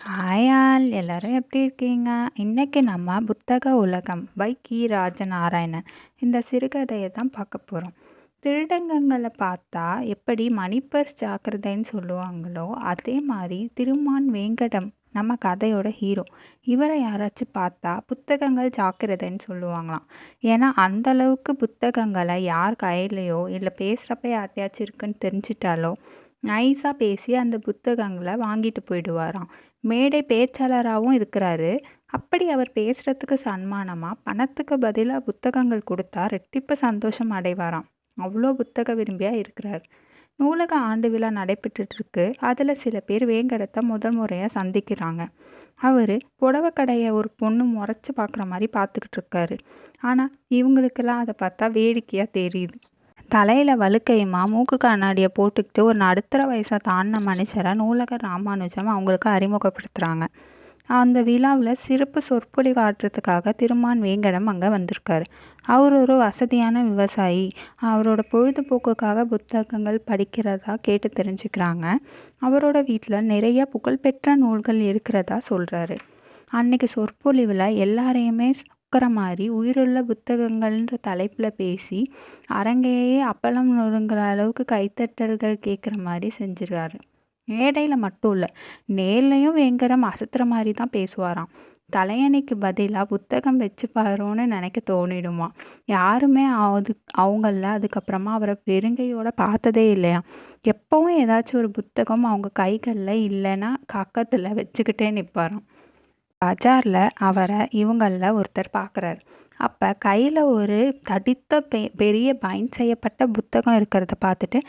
Hi all எல்லாரும் எப்படி இருக்கீங்க? இன்னைக்கு நம்ம புத்தக உலகம் பை கி ராஜநாராயணன் இந்த சிறுகதையை தான் பார்க்க போகிறோம். திருடங்கங்களை பார்த்தா எப்படி மணிப்பர்ஸ் ஜாக்கிரதைன்னு சொல்லுவாங்களோ அதே மாதிரி திருமான் வேங்கடம் நம்ம கதையோட ஹீரோ. இவரை யாராச்சும் பார்த்தா புத்தகங்கள் ஜாக்கிரதைன்னு சொல்லுவாங்களாம். ஏன்னா அந்த அளவுக்கு புத்தகங்களை யார் கையிலையோ இல்லை பேசுகிறப்ப யார்ட்டையாச்சும் இருக்குன்னு தெரிஞ்சிட்டாலோ நைஸாக பேசி அந்த புத்தகங்களை வாங்கிட்டு போயிடுவாராம். மேடை பேச்சாளராகவும் இருக்கிறாரு. அப்படி அவர் பேசுகிறதுக்கு சன்மானமாக பணத்துக்கு பதிலாக புத்தகங்கள் கொடுத்தா ரெட்டிப்பு சந்தோஷம் அடைவாராம். அவ்வளோ புத்தக விரும்பியாக இருக்கிறார். நூலக ஆண்டு விழா நடைபெற்றுருக்கு. அதில் சில பேர் வேங்கடத்தை முதல் முறையாக சந்திக்கிறாங்க. அவர் புடவை கடையை ஒரு பொண்ணு முறைச்சி பார்க்குற மாதிரி பார்த்துக்கிட்டு இருக்காரு. ஆனால் இவங்களுக்கெல்லாம் அதை பார்த்தா வேடிக்கையாக தெரியுது. தலையில் வழுக்கையுமா மூக்கு கண்ணாடியை போட்டுக்கிட்டு ஒரு நடுத்தர வயசை தாண்டின மனுஷரை நூலகர் ராமானுஜம் அவங்களுக்கு அறிமுகப்படுத்துகிறாங்க. அந்த விழாவில் சிறப்பு சொற்பொழிவு ஆற்றுறதுக்காக திருமான் வேங்கடம் அங்கே வந்திருக்காரு. அவர் ஒரு வசதியான விவசாயி. அவரோட பொழுதுபோக்குக்காக புத்தகங்கள் படிக்கிறதா கேட்டு தெரிஞ்சுக்கிறாங்க. அவரோட வீட்டில் நிறைய புகழ்பெற்ற நூல்கள் இருக்கிறதா சொல்கிறாரு. அன்னைக்கு சொற்பொழிவில் எல்லாரையுமே உட்கிற மாதிரி உயிருள்ள புத்தகங்கள்ன்ற தலைப்பில் பேசி அரங்கையே அப்பளம் நொறுங்கிற அளவுக்கு கைத்தட்டல்கள் கேட்குற மாதிரி செஞ்சிருக்காரு. மேடையில் மட்டும் இல்லை, நேர்லையும் வேங்கடம் அசத்துற மாதிரி தான் பேசுவாராம். தலையணைக்கு பதிலாக புத்தகம் வச்சு பாருன்னு நினைக்க தோணிடுமா. யாருமே அவங்கள அதுக்கப்புறமா அவரை பெருங்கையோட பார்த்ததே இல்லையா. எப்போவும் ஏதாச்சும் ஒரு புத்தகம் அவங்க கைகளில் இல்லைன்னா கக்கத்தில் வச்சுக்கிட்டே நிற்பாராம். பஜாரில் அவரை இவங்களில் ஒருத்தர் பார்க்குறாரு. அப்போ கையில் ஒரு தடித்த பெரிய பைண்ட் செய்யப்பட்ட புத்தகம் இருக்கிறத பார்த்துட்டு,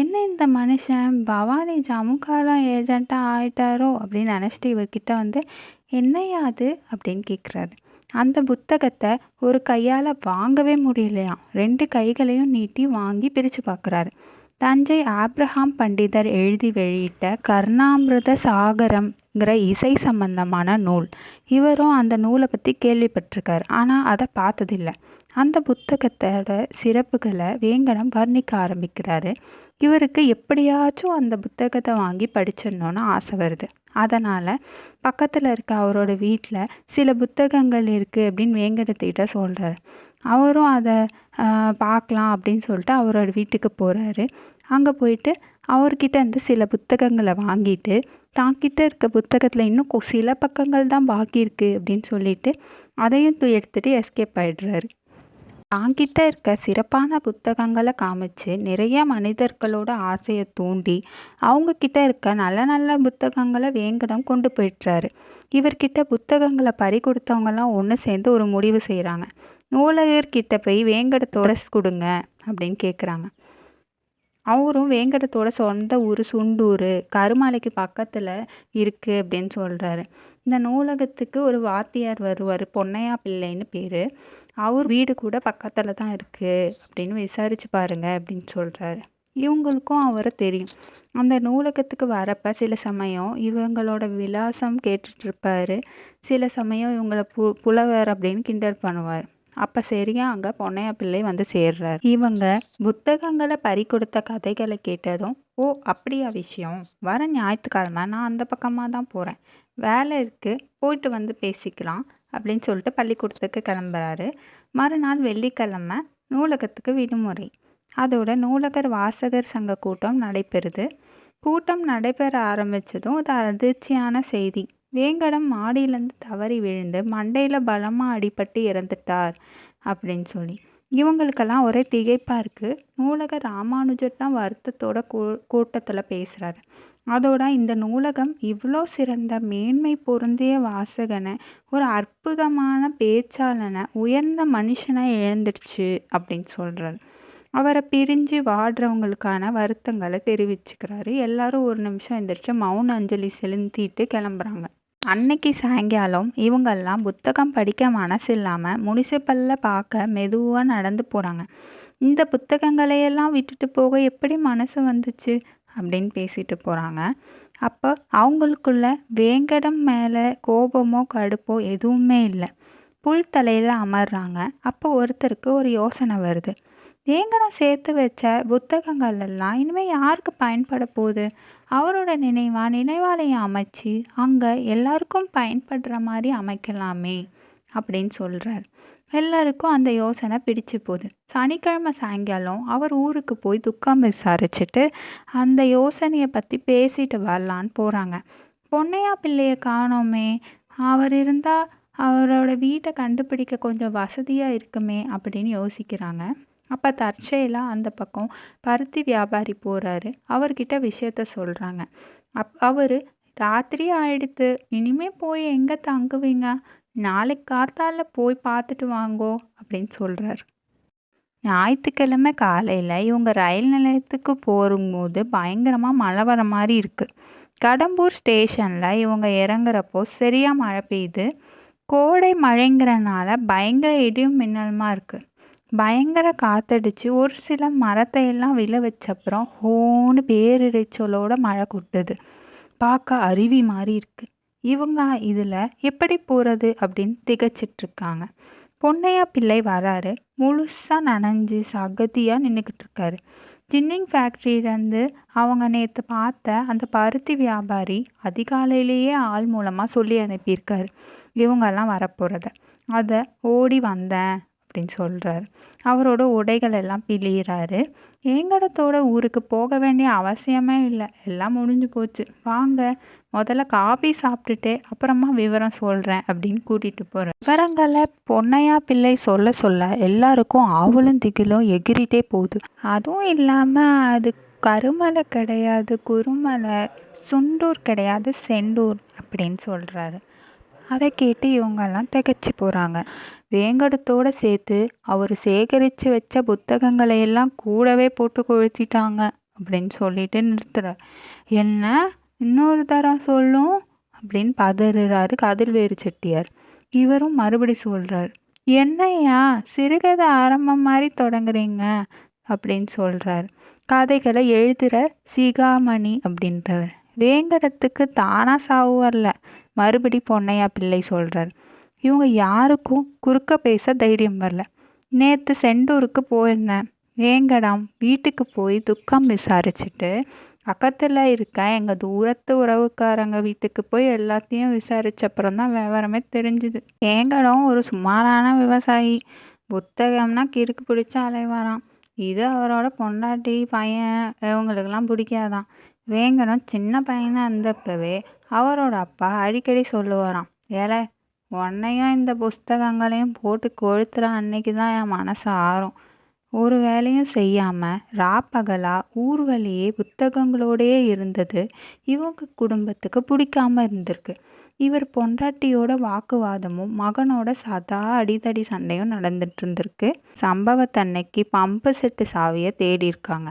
என்ன இந்த மனுஷன் பவானி ஜமுக்காலம் ஏஜெண்ட்டாக ஆயிட்டாரோ அப்படின்னு நினச்சிட்டு இவர்கிட்ட வந்து, என்னையா அது அப்படின்னு கேட்குறாரு. அந்த புத்தகத்தை ஒரு கையால் வாங்கவே முடியலையாம். 2 கைகளையும் நீட்டி வாங்கி பிரித்து பார்க்குறாரு. தஞ்சை ஆப்ரஹாம் பண்டிதர் எழுதி வெளியிட்ட கர்ணாமிருத சாகரம்ங்கிற இசை சம்பந்தமான நூல். இவரும் அந்த நூலை பற்றி கேள்விப்பட்டிருக்கார், ஆனால் அதை பார்த்ததில்லை. அந்த புத்தகத்தோட சிறப்புகளை வேங்கடம் வர்ணிக்க ஆரம்பிக்கிறாரு. இவருக்கு எப்படியாச்சும் அந்த புத்தகத்தை வாங்கி படிச்சிடணுன்னு ஆசை வருது. அதனால் பக்கத்தில் இருக்க அவரோட வீட்டில் சில புத்தகங்கள் இருக்குது அப்படின்னு வேங்கடத்திட்ட சொல்கிறார். அவரும் அதை பார்க்கலாம் அப்படின்னு சொல்லிட்டு அவரோட வீட்டுக்கு போகிறாரு. அங்கே போயிட்டு அவர்கிட்ட இருந்து சில புத்தகங்களை வாங்கிட்டு தாங்கிட்ட இருக்க புத்தகத்தில் இன்னும் சில பக்கங்கள் தான் பாக்கி இருக்குது அப்படின்னு சொல்லிட்டு அதையும் எடுத்துகிட்டு எஸ்கேப் ஆகிடுறாரு. தாங்கிட்ட இருக்க சிறப்பான புத்தகங்களை காமிச்சு நிறைய மனிதர்களோட ஆசையை தூண்டி அவங்கக்கிட்ட இருக்க நல்ல நல்ல புத்தகங்களை வேங்கடம் கொண்டு போயிட்டுறாரு. இவர்கிட்ட புத்தகங்களை பறி கொடுத்தவங்கலாம் ஒன்று சேர்ந்து ஒரு முடிவு செய்கிறாங்க. நூலகர்கிட்ட போய் வேங்கடத்தோட கொடுங்க அப்படின்னு கேட்குறாங்க. அவரும் வேங்கடத்தோட சொந்த ஊர் சுண்டூர் கருமாலைக்கு பக்கத்தில் இருக்குது அப்படின்னு சொல்கிறாரு. இந்த நூலகத்துக்கு ஒரு வாத்தியார் வருவார், பொன்னையா பிள்ளைன்னு பேர். அவர் வீடு கூட பக்கத்தில் தான் இருக்குது அப்படின்னு விசாரித்து பாருங்க அப்படின்னு சொல்கிறாரு. இவங்களுக்கும் அவரை தெரியும். அந்த நூலகத்துக்கு வரப்போ சில சமயம் இவங்களோட விலாசம் கேட்டுட்ருப்பார். சில சமயம் இவங்களை புலவர் அப்படின்னு கிண்டல் பண்ணுவார். அப்போ சரியா அங்கே பொன்னையா பிள்ளை வந்து சேர்றார். இவங்க புத்தகங்களை பறி கொடுத்த கதைகளை கேட்டதும், ஓ அப்படியா விஷயம், வர ஞாயிற்றுக்கிழமை நான் அந்த பக்கமாக தான் போகிறேன், வேலை இருக்குது, போயிட்டு வந்து பேசிக்கலாம் அப்படின்னு சொல்லிட்டு பள்ளிக்கூடத்துக்கு கிளம்புறாரு. மறுநாள் வெள்ளிக்கிழமை நூலகத்துக்கு விடுமுறை. அதோட நூலகர் வாசகர் சங்க கூட்டம் நடைபெறுது. கூட்டம் நடைபெற ஆரம்பித்ததும் அது அதிர்ச்சியான செய்தி. வேங்கடம் மாடியிலேருந்து தவறி விழுந்து மண்டையில் பலமாக அடிபட்டு இறந்துட்டார் அப்படின்னு சொல்லி. இவங்களுக்கெல்லாம் ஒரே திகைப்பாக இருக்குது. நூலகர் ராமானுஜர் தான் வருத்தத்தோட கூட்டத்தில் பேசுகிறாரு. அதோட இந்த நூலகம் இவ்வளோ சிறந்த மேன்மை பொருந்திய வாசகனை, ஒரு அற்புதமான பேச்சாளனை, உயர்ந்த மனுஷனை இழந்துடுச்சு அப்படின்னு சொல்கிறாரு. அவரை பிரிஞ்சு வாடுறவங்களுக்கான வருத்தங்களை தெரிவிச்சுக்கிறாரு. எல்லாரும் ஒரு நிமிஷம் எந்திரிச்சு மௌன அஞ்சலி செலுத்திட்டு கிளம்புறாங்க. அன்னைக்கு சாயங்காலம் இவங்கெல்லாம் புத்தகம் படிக்க மனசு இல்லாமல் முனிசிபலில் பார்க்க மெதுவாக நடந்து போகிறாங்க. இந்த புத்தகங்களையெல்லாம் விட்டுட்டு போக எப்படி மனசு வந்துச்சு அப்படின்னு பேசிட்டு போகிறாங்க. அப்போ அவங்களுக்குள்ள வேங்கடம் மேலே கோபமோ கடுப்போ எதுவுமே இல்லை. புல் தலையில் அமர்றாங்க. அப்போ ஒருத்தருக்கு ஒரு யோசனை வருது. வேங்கடம் சேர்த்து வச்ச புத்தகங்கள் எல்லாம் இனிமேல் யாருக்கு பயன்பட போகுது? அவரோட நினைவாலயம் அமைச்சு அங்கே எல்லாருக்கும் பயன்படுற மாதிரி அமைக்கலாமே அப்படின்னு சொல்கிறார். எல்லாருக்கும் அந்த யோசனை பிடிச்சு போகுது. சனிக்கிழமை சாயங்காலம் அவர் ஊருக்கு போய் துக்கம் விசாரிச்சுட்டு அந்த யோசனையை பற்றி பேசிட்டு வரலான்னு போகிறாங்க. பொன்னையா பிள்ளையை காணோமே, அவர் இருந்தால் அவரோட வீட்டை கண்டுபிடிக்க கொஞ்சம் வசதியாக இருக்குமே அப்படின்னு யோசிக்கிறாங்க. அப்போ தற்செயலாக அந்த பக்கம் பருத்தி வியாபாரி போகிறாரு. அவர்கிட்ட விஷயத்த சொல்கிறாங்க. அவர் ராத்திரி ஆயிடுத்து, இனிமே போய் எங்கே தங்குவீங்க, நாளைக்கு காத்தால போய் பார்த்துட்டு வாங்கோ அப்படின்னு சொல்கிறார். ஞாயிற்றுக்கிழமை காலையில் இவங்க ரயில் நிலையத்துக்கு போகும்போது பயங்கரமாக மழை வர மாதிரி இருக்குது. கடம்பூர் ஸ்டேஷனில் இவங்க இறங்குறப்போ சரியாக மழை பெய்யுது. கோடை மழைங்கிறனால பயங்கர இடியும் மின்னலுமா இருக்குது. பயங்கர காத்தடிச்சு ஒரு சில மரத்தையெல்லாம் விழ வச்சப்புறம் ஹோன்னு பேரிரைச்சலோட மழை கொட்டுது. பார்க்க அருவி மாதிரி இருக்குது. இவங்க இதில் எப்படி போகிறது அப்படின்னு திகைச்சிட்ருக்காங்க. பொன்னையா பிள்ளை வராரு. முழுசாக நனைஞ்சு சகதியாக நின்றுக்கிட்டு இருக்காரு. ஜின்னிங் ஃபேக்ட்ரியிலேருந்து அவங்க நேற்று பார்த்த அந்த பருத்தி வியாபாரி அதிகாலையிலேயே ஆள் மூலமாக சொல்லி அனுப்பியிருக்காரு இவங்கெல்லாம் வரப்போகிறத. அதை ஓடி வந்தேன் அப்படின்னு சொல்கிறாரு. அவரோட உடைகள் எல்லாம் பிழிகிறாரு. ஏங்கடத்தோட ஊருக்கு போக வேண்டிய அவசியமே இல்லை, எல்லாம் முடிஞ்சு போச்சு, வாங்க முதல்ல காபி சாப்பிட்டுட்டு அப்புறமா விவரம் சொல்கிறேன் அப்படின்னு கூட்டிகிட்டு போகிறேன். விவரங்களை பொன்னையா பிள்ளை சொல்ல சொல்ல எல்லாருக்கும் ஆவலும் திகிலும் எகிரிட்டே போகுது. அதுவும் இல்லாமல் அது கருமலை கிடையாது, குருமலை, சுண்டூர் கிடையாது, செண்டூர் அப்படின்னு சொல்கிறாரு. அதை கேட்டு இவங்கெல்லாம் திகைச்சு போகிறாங்க. வேங்கடத்தோடு சேர்த்து அவர் சேகரித்து வச்ச புத்தகங்களை எல்லாம் கூடவே போட்டு கொளுத்திட்டாங்க அப்படின்னு சொல்லிட்டு நிறுத்துறார். என்ன, இன்னொரு தரம் சொல்லும் அப்படின்னு பதறாரு கதிர்வேறு செட்டியார். இவரும் மறுபடி சொல்கிறார், என்னையா சிறுகதை ஆரம்பம் மாதிரி தொடங்குறீங்க அப்படின்னு சொல்கிறார். கதைகளை எழுதுகிற சிகாமணி அப்படின்றவர். வேங்கடத்துக்கு தானாக சாவு வரல, மறுபடி பொன்னையா பிள்ளை சொல்கிறார். இவங்க யாருக்கும் குறுக்க பேச தைரியம் வரல. நேற்று செண்டூருக்கு போயிருந்தேன். வேங்கடம் வீட்டுக்கு போய் துக்கம் விசாரிச்சுட்டு பக்கத்தில் இருக்க எங்கள் தூரத்து உறவுக்காரங்க வீட்டுக்கு போய் எல்லாத்தையும் விசாரிச்சப்புறம் தான் விவரமே தெரிஞ்சுது. வேங்கடம் ஒரு சுமாரான விவசாயி. புத்தகம்னா கிறுக்கு பிடிச்ச அலைவாராம். இது அவரோட பொண்டாட்டி பையன் இவங்களுக்கெல்லாம் பிடிக்காதான். வேங்கடம் சின்ன பையனாக இருந்தப்பவே அவரோட அப்பா அடிக்கடி சொல்லுவாராம், ஏலே உன்னையும் இந்த புஸ்தகங்களையும் போட்டு கொளுத்துற அன்னைக்கு தான் என் மனசு ஆறும். ஒரு வேலையும் செய்யாமல் ராப்பகலாக ஊர் வழியே புத்தகங்களோடையே இருந்தது இவங்க குடும்பத்துக்கு பிடிக்காம இருந்திருக்கு. இவர் பொண்டாட்டியோட வாக்குவாதமும் மகனோட சதா அடிதடி சண்டையும் நடந்துட்டு இருந்திருக்கு. சம்பவத்தன்னைக்கு பம்பு செட்டு சாவியை தேடி இருக்காங்க.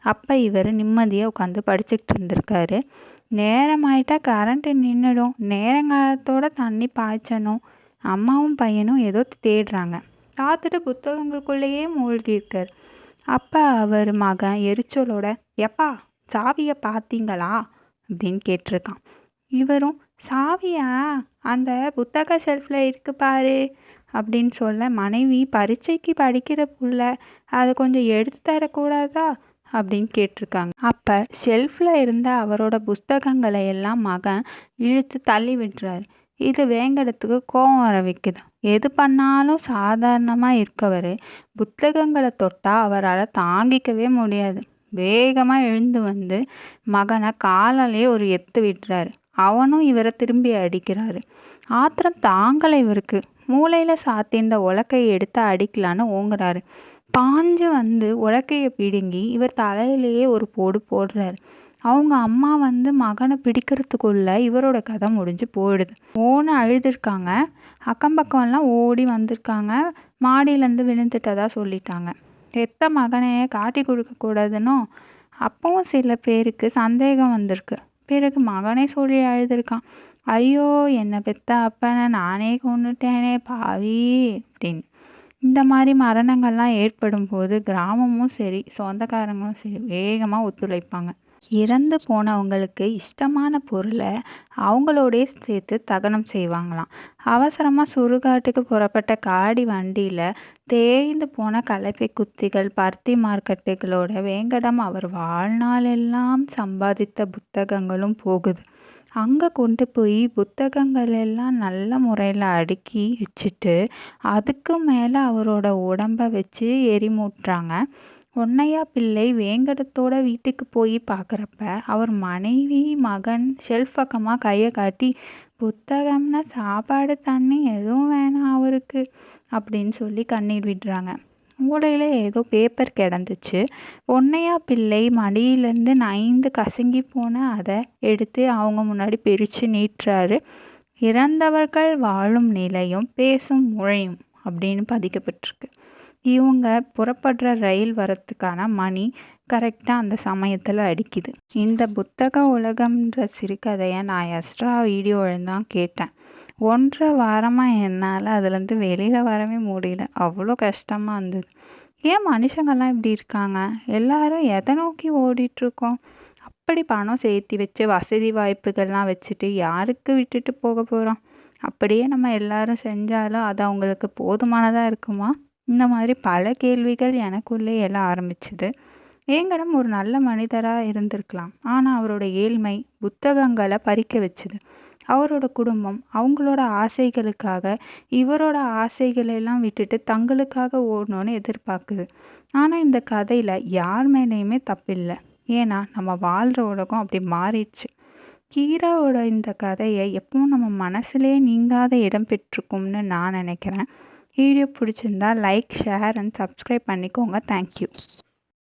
அப்போ இவர் நிம்மதியாக உட்காந்து படிச்சுக்கிட்டு இருந்திருக்காரு. நேரமாயிட்டா கரண்ட்டு நின்றுடும், நேரங்காலத்தோட தண்ணி பாய்ச்சணும். அம்மாவும் பையனும் ஏதோ தேடுறாங்க. பார்த்துட்டு புத்தகங்களுக்குள்ளேயே மூழ்கியிருக்கார். அப்போ அவர் மகன் எரிச்சலோட, எப்பா சாவியை பார்த்தீங்களா அப்படின்னு கேட்டிருக்கான். இவரும், சாவியா, அந்த புத்தக ஷெல்ஃபில் இருக்கு பாரு அப்படின்னு சொல்ல, மனைவி பரீட்சைக்கு படிக்கிற புள்ள, அதை கொஞ்சம் எடுத்து தரக்கூடாதா அப்படின்னு கேட்டிருக்காங்க. அப்போ ஷெல்ஃபில் இருந்த அவரோட புஸ்தகங்களை எல்லாம் மகன் இழுத்து தள்ளி விடுறாரு. இது வேங்கடத்துக்கு கோபம் வர வைக்குது. எது பண்ணாலும் சாதாரணமாக இருக்கவர் புத்தகங்களை தொட்டால் அவரால் தாங்கிக்கவே முடியாது. வேகமாக எழுந்து வந்து மகனை காலாலே ஒரு எத்து விடுறாரு. அவனும் இவரை திரும்பி அடிக்கிறாரு. ஆத்திரம் தாங்கலை இவருக்கு. மூளையில் சாத்தியிருந்த உலக்கையை எடுத்து அடிக்கலான்னு ஓங்குறாரு. பாஞ்சு வந்து உலக்கையை பிடுங்கி இவர் தலையிலேயே ஒரு போடு போடுறாரு. அவங்க அம்மா வந்து மகனை பிடிக்கிறதுக்குள்ள இவரோட கதை முடிஞ்சு போயிடுது. ஓன்னு அழுதுருக்காங்க. அக்கம் பக்கம்லாம் ஓடி வந்திருக்காங்க. மாடியிலேருந்து விழுந்துட்டதா சொல்லிட்டாங்க. பெத்த மகனையே காட்டி கொடுக்கக்கூடாதுன்னோ அப்பவும் சில பேருக்கு சந்தேகம் வந்திருக்கு. பிறகு மகனே சொல்லி அழுதுருக்கான், ஐயோ என்னை பெத்த அப்பனை நானே கொண்டுட்டேனே பாவி அப்படின்னு. இந்த மாதிரி மரணங்கள்லாம் ஏற்படும் போது கிராமமும் சரி சொந்தக்காரங்களும் சரி வேகமாக ஒத்துழைப்பாங்க. இறந்து போனவங்களுக்கு இஷ்டமான பொருளை அவங்களோடயே சேர்த்து தகனம் செய்வாங்களாம். அவசரமாக சுடுகாட்டுக்கு புறப்பட்ட காடி வண்டியில் தேய்ந்து போன கலப்பை குத்திகள், பருத்தி மார்க்கெட்டுகளோட வேங்கடம் அவர் வாழ்நாளெல்லாம் சம்பாதித்த புத்தகங்களும் போகுது. அங்கே கொண்டு போய் புத்தகங்கள் எல்லாம் நல்ல முறையில் அடுக்கி வச்சுட்டு அதுக்கு மேலே அவரோட உடம்பை வச்சு எரிமூட்டுறாங்க. பொன்னையா பிள்ளை வேங்கடத்தோட வீட்டுக்கு போய் பார்க்குறப்ப அவர் மனைவி மகன் ஷெல்ஃப் பக்கமாக கையை காட்டி, புத்தகம்னா சாப்பாடு தண்ணி எதுவும் வேணாம் அவருக்கு அப்படின்னு சொல்லி கண்ணீர் விடுறாங்க. மூளையில் ஏதோ பேப்பர் கிடந்துச்சு. பொன்னையா பிள்ளை மடியிலேருந்து நைந்து கசங்கி போன அதை எடுத்து அவங்க முன்னாடி பிரித்து நீட்டுறாரு. இறந்தவர்கள் வாழும் நிலையும் பேசும் மொழியும் அப்படின்னு பதிக்கப்பட்டிருக்கு. இவங்க புறப்படுற ரயில் வரத்துக்கான மணி கரெக்டாக அந்த சமயத்தில் அடிக்குது. இந்த புத்தக உலகம்ன்ற சிறுகதையை நான் எக்ஸ்ட்ரா வீடியோவில் தான் கேட்டேன். 1.5 வாரமாக என்னால் அதுலேருந்து வெளியில் வரவே முடியல. அவ்வளோ கஷ்டமாக இருந்தது. ஏன் மனுஷங்கள்லாம் இப்படி இருக்காங்க? எல்லாரும் எதை நோக்கி ஓடிட்டுருக்கோம்? அப்படி பணம் சேர்த்தி வச்சு வசதி வாய்ப்புகள்லாம் வச்சுட்டு யாருக்கு விட்டுட்டு போக போகிறோம்? அப்படியே நம்ம எல்லாரும் செஞ்சாலும் அது அவங்களுக்கு போதுமானதாக இருக்குமா? இந்த மாதிரி பல கேள்விகள் எனக்குள்ளே எழ ஆரம்பிச்சுது. வேங்கடம் ஒரு நல்ல மனிதராக இருந்திருக்கலாம். ஆனால் அவரோட ஏழ்மை புத்தகங்களை பறிக்க வச்சுது. அவரோட குடும்பம் அவங்களோட ஆசைகளுக்காக இவரோட ஆசைகளெல்லாம் விட்டுட்டு தங்களுக்காக ஓடணும்னு எதிர்பார்க்குது. ஆனால் இந்த கதையில் யார் மேலேயுமே தப்பில்லை. ஏன்னா நம்ம வாழ்கிற உலகம் அப்படி மாறிடுச்சு. கீராவோட இந்த கதையை எப்பவும் நம்ம மனசுலேயே நீங்காத இடம் பெற்றிருக்கும்னு நான் நினைக்கிறேன். வீடியோ பிடிச்சிருந்தா லைக், ஷேர் அண்ட் சப்ஸ்கிரைப் பண்ணிக்கோங்க. தேங்க்யூ.